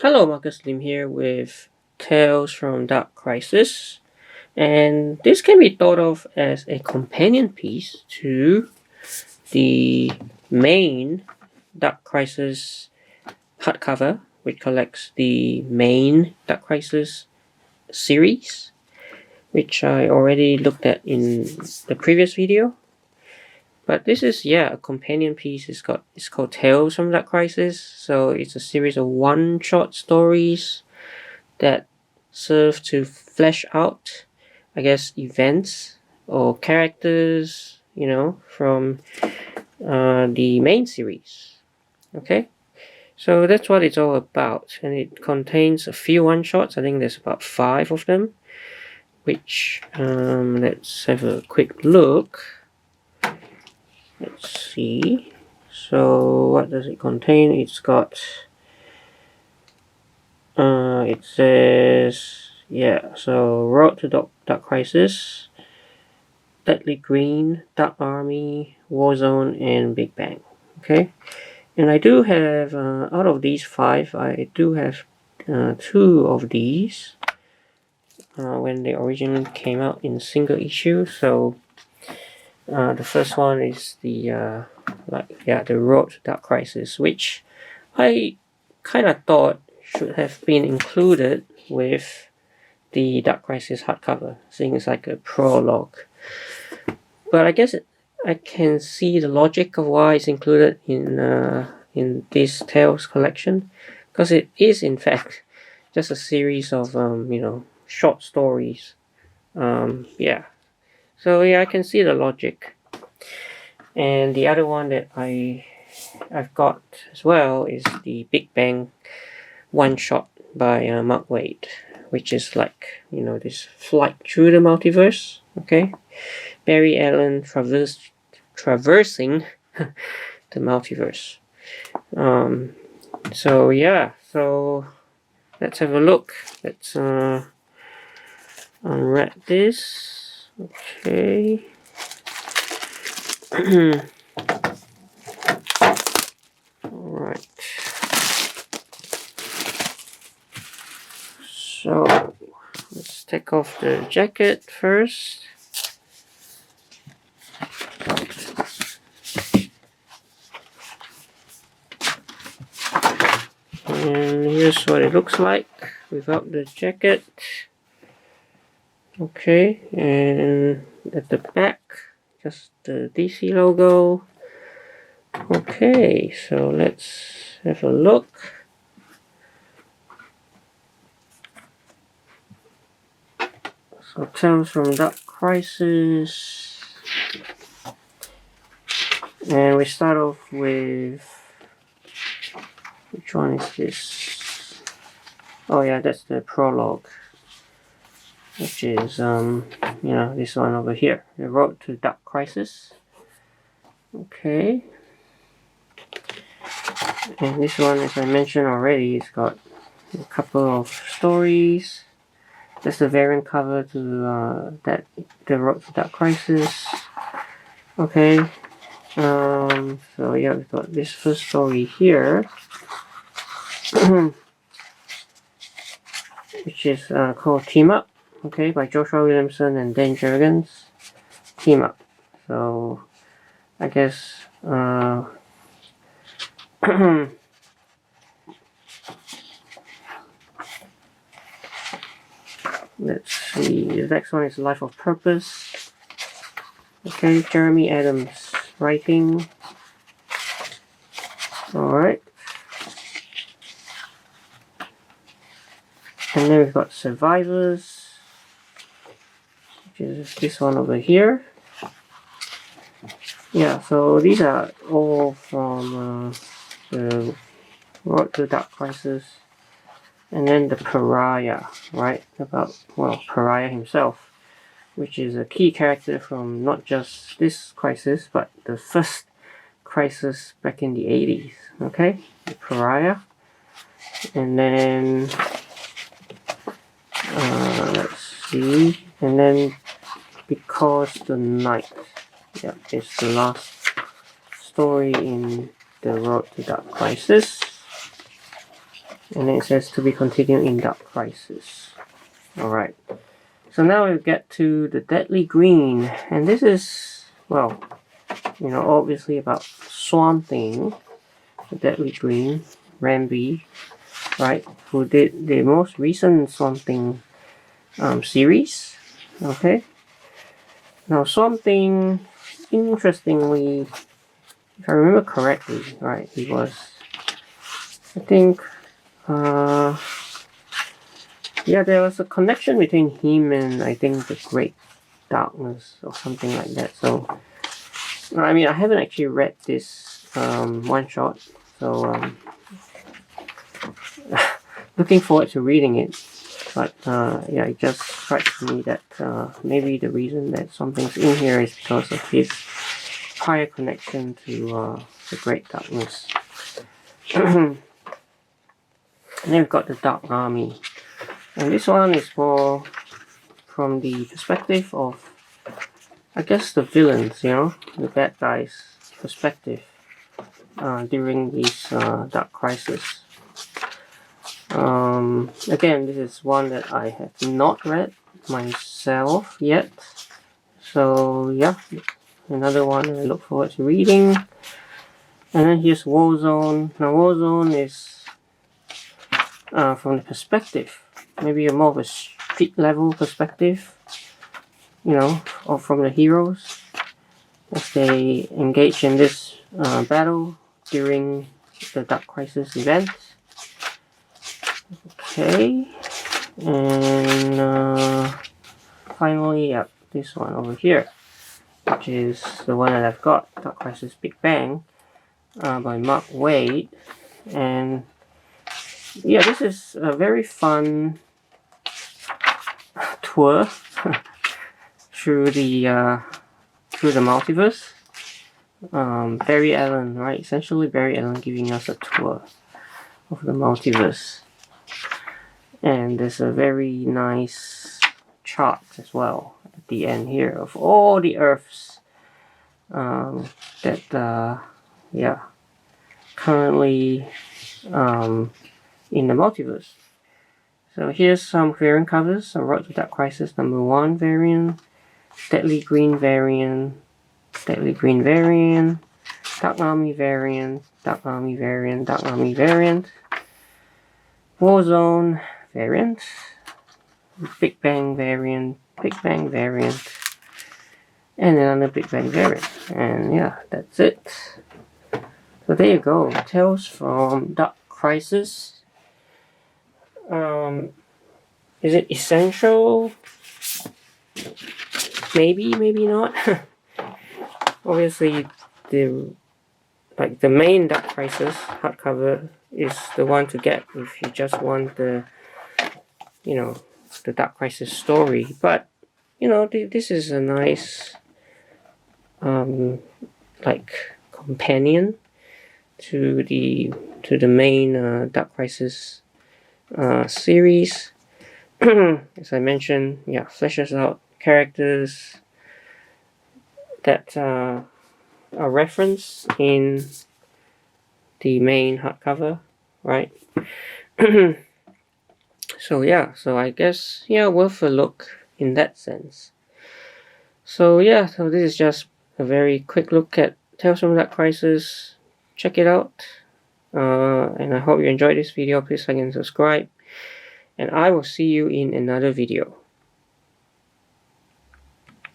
Hello, Marcus Lim here with Tales from Dark Crisis, and this can be thought of as a companion piece to the main Dark Crisis hardcover, which collects the main Dark Crisis series, which I already looked at in the previous video. But this is a companion piece. It's called Tales from Dark Crisis, so it's a series of one-shot stories that serve to flesh out, I guess, events or characters, from the main series. Okay, so that's what it's all about, and it contains a few one-shots. I think there's about 5 of them, which let's have a quick look. Let's see. So what does it contain? It's got it says so Road to Dark Crisis, Deadly Green, Dark Army, Warzone, and Big Bang. Okay, and I do have out of these 5, I do have 2 of these when they originally came out in single issue. So the first one is the Road to Dark Crisis, which I kind of thought should have been included with the Dark Crisis hardcover, seeing it's like a prologue. But I guess I can see the logic of why it's included in this Tales collection, because it is in fact just a series of short stories. So I can see the logic. And the other one that I've got as well is the Big Bang one shot by Mark Waid, which is like this flight through the multiverse. Okay, Barry Allen traversing the multiverse. So let's have a look. Let's unwrap this. Okay. Alright. So let's take off the jacket first. And here's what it looks like without the jacket. Okay, and at the back, just the DC logo. Okay, so let's have a look. So Tales from Dark Crisis. And we start off with, which one is this? Oh yeah, that's the prologue, which is this one over here, The Road to Dark Crisis. Okay, and this one, as I mentioned already, it's got a couple of stories. That's the variant cover to The Road to Dark Crisis. Okay, so yeah, we've got this first story here, which is called Team Up. Okay, by Joshua Williamson and Dan Jurgens. Team Up. So I guess let's see, the next one is Life of Purpose. Okay, Jeremy Adams writing. Alright. And then we've got Survivors, which is this one over here. Yeah, so these are all from the Road to Dark Crisis. And then the Pariah, right? About, Pariah himself, which is a key character from not just this crisis, but the first crisis back in the 80s. Okay, the Pariah. And then let's see, and then Because the Night, it's the last story in The Road to Dark Crisis. And then it says to be continued in Dark Crisis. Alright. So now we get to the Deadly Green. And this is, well, you know, obviously about Swamp Thing. The Deadly Green, Ramby, right? Who did the most recent Swamp Thing series. Okay. Now Swamp Thing, interestingly, if I remember correctly, right, he was, I think, yeah, there was a connection between him and I think the Great Darkness or something like that. So, I mean, I haven't actually read this one shot, so looking forward to reading it. But yeah, it just strikes me that maybe the reason that something's in here is because of his prior connection to the Great Darkness. And then we've got the Dark Army. And this one is from the perspective of, I guess, the villains, you know, the bad guys' perspective during these Dark Crisis. Again, this is one that I have not read myself yet. So yeah, another one I look forward to reading. And then here's Warzone. Now Warzone is from the perspective, maybe a more of a street level perspective, you know, or from the heroes as they engage in this battle during the Dark Crisis event. Okay, and finally, yeah, this one over here, which is the one that I've got, Dark Crisis Big Bang, by Mark Waid. And yeah, this is a very fun tour through the multiverse. Barry Allen, right? Essentially, Barry Allen giving us a tour of the multiverse. And there's a very nice chart as well at the end here of all the Earths that yeah, currently in the multiverse. So here's some variant covers. Road to Dark Crisis #1 variant, Deadly Green variant, Deadly Green variant, Dark Army variant, Dark Army variant, Dark Army variant, Warzone variant, Big Bang variant, Big Bang variant, and another Big Bang variant. And yeah, that's it. So there you go. Tales from Dark Crisis. Is it essential? Maybe, maybe not. Obviously, the main Dark Crisis hardcover is the one to get if you just want the, you know, the Dark Crisis story. But you know, this is a nice like companion to the main Dark Crisis series. As I mentioned, yeah, fleshes out characters that are referenced in the main hardcover, right? So yeah, so I guess, yeah, worth a look in that sense. So yeah, so this is just a very quick look at Tales from Dark Crisis. Check it out. And I hope you enjoyed this video. Please like and subscribe. And I will see you in another video.